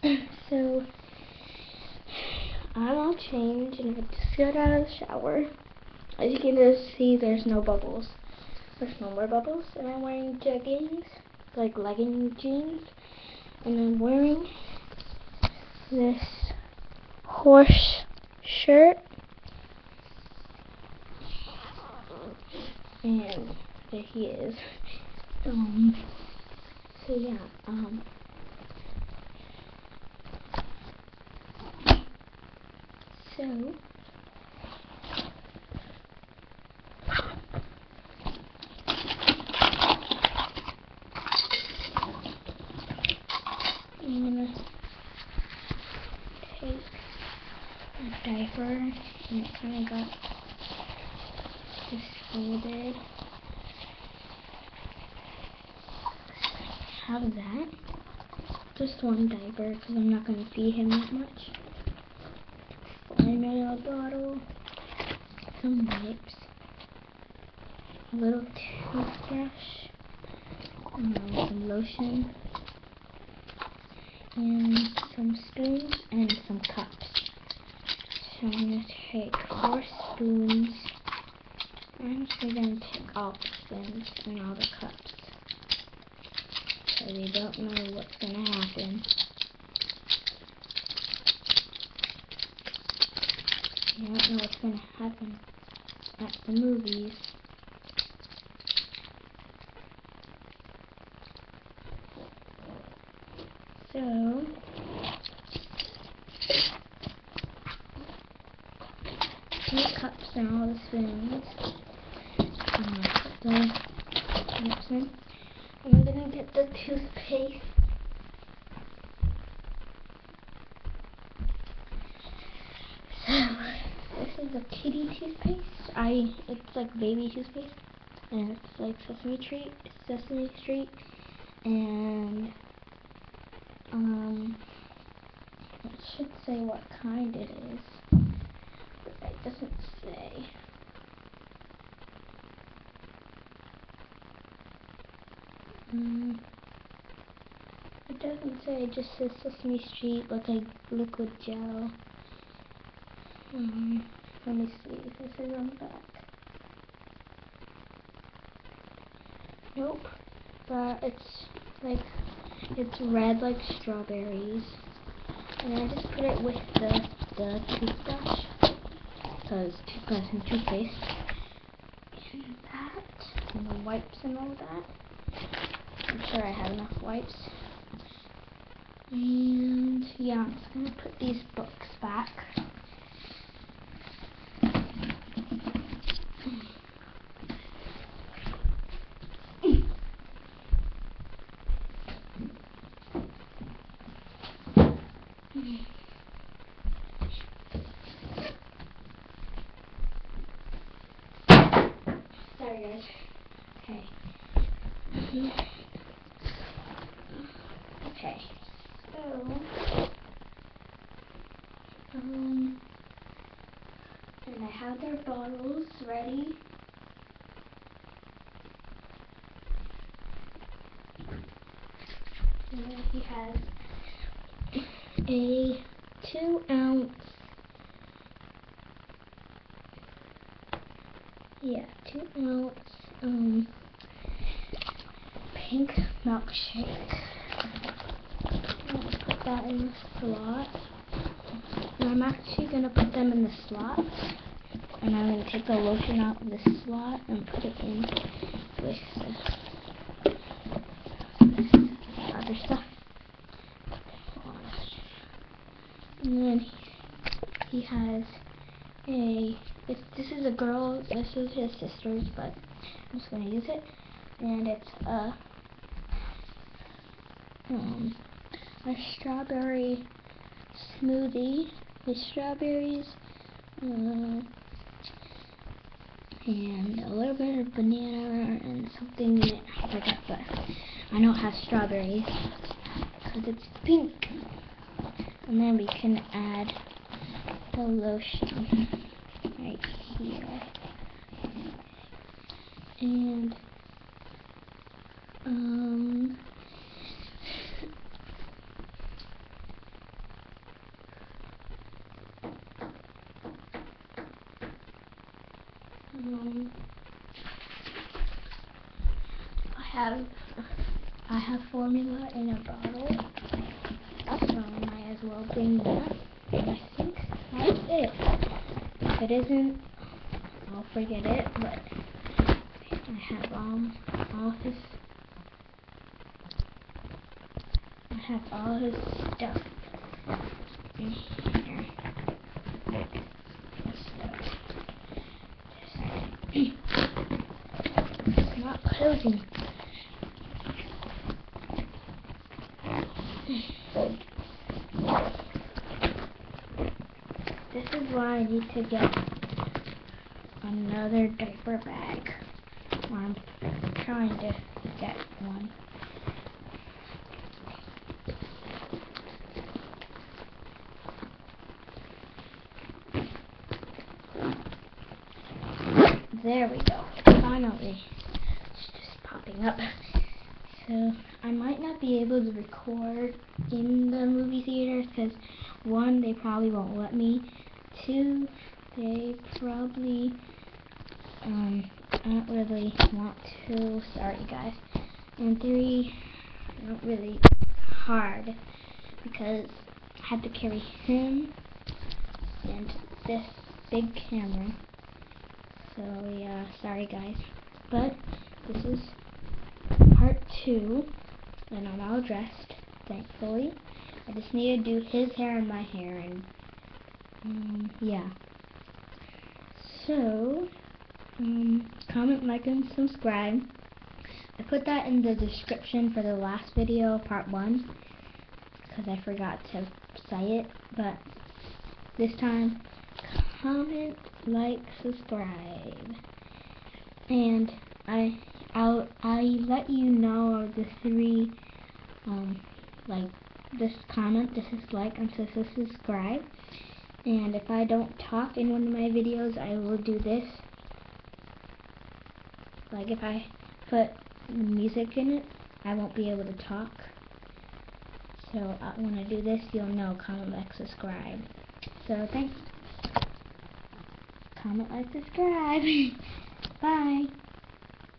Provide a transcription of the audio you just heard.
So I'm all changed and I just got out of the shower. As you can just see, there's no bubbles. There's no more bubbles, and I'm wearing jeggings, like legging jeans, and I'm wearing this horse shirt, and there he is. So yeah, so I'm gonna take a diaper, and it kind of got disfolded. Have that. Just one diaper, because I'm not going to feed him that much. Formula bottle, some wipes, a little toothbrush, some lotion, and some spoons and some cups. So I'm going to take 4 spoons. I'm just going to take all the spoons and all the cups, so they don't know what's going to happen. You don't know what's going to happen at the movies. So, the cups and all the spoons. I'm going to put the cups in. I'm going to get the toothpaste. So, this is a kitty toothpaste. It's like baby toothpaste. And it's like Sesame Street. And, it should say what kind it is, but it doesn't say. It doesn't say, it just says Sesame Street with a liquid gel. Let me see if this is on the back. Nope, but it's red like strawberries. And I just put it with the toothbrush, because toothbrush and toothpaste, and that, and the wipes and all that. I'm sure I have enough wipes. And yeah, I'm just gonna put these books back. Sorry guys. Okay. Okay. So, and I have their bottles ready. And then he has a 2-ounce, 2-ounce, pink milkshake. I'm gonna put that in the slot. And I'm actually gonna put them in the slots. And I'm gonna take the lotion out of the slot and put it in with the other stuff. And then he has this is a girl, this is his sister's, but I'm just gonna use it. And it's a strawberry smoothie with strawberries, and a little bit of banana and something in it. I forgot, but I know it has strawberries because it's pink. And then we can add the lotion right here. And I have formula in a bottle, so I might as well bring that. And I think that's it. If it isn't, I'll forget it, but I have all his stuff in here. It's not closing. This is why I need to get another diaper bag. I'm trying to get one. There we go. Finally. It's just popping up. So, I might not be able to record in the movie theater because, one, they probably won't let me. Two, they probably don't really want to. Sorry, guys. And three, not really hard because I had to carry him and this big camera. So yeah, sorry guys. But this is part 2, and I'm all dressed, thankfully. I just need to do his hair and my hair, and yeah. So, comment, like, and subscribe. I put that in the description for the last video, part 1, because I forgot to say it, but this time, comment, like, subscribe, and I'll let you know of the 3, like, this comment, this is like, and this is subscribe. And if I don't talk in one of my videos, I will do this. Like if I put music in it, I won't be able to talk. So when I do this, you'll know, comment, like, subscribe. So thanks. Comment, like, subscribe. Bye.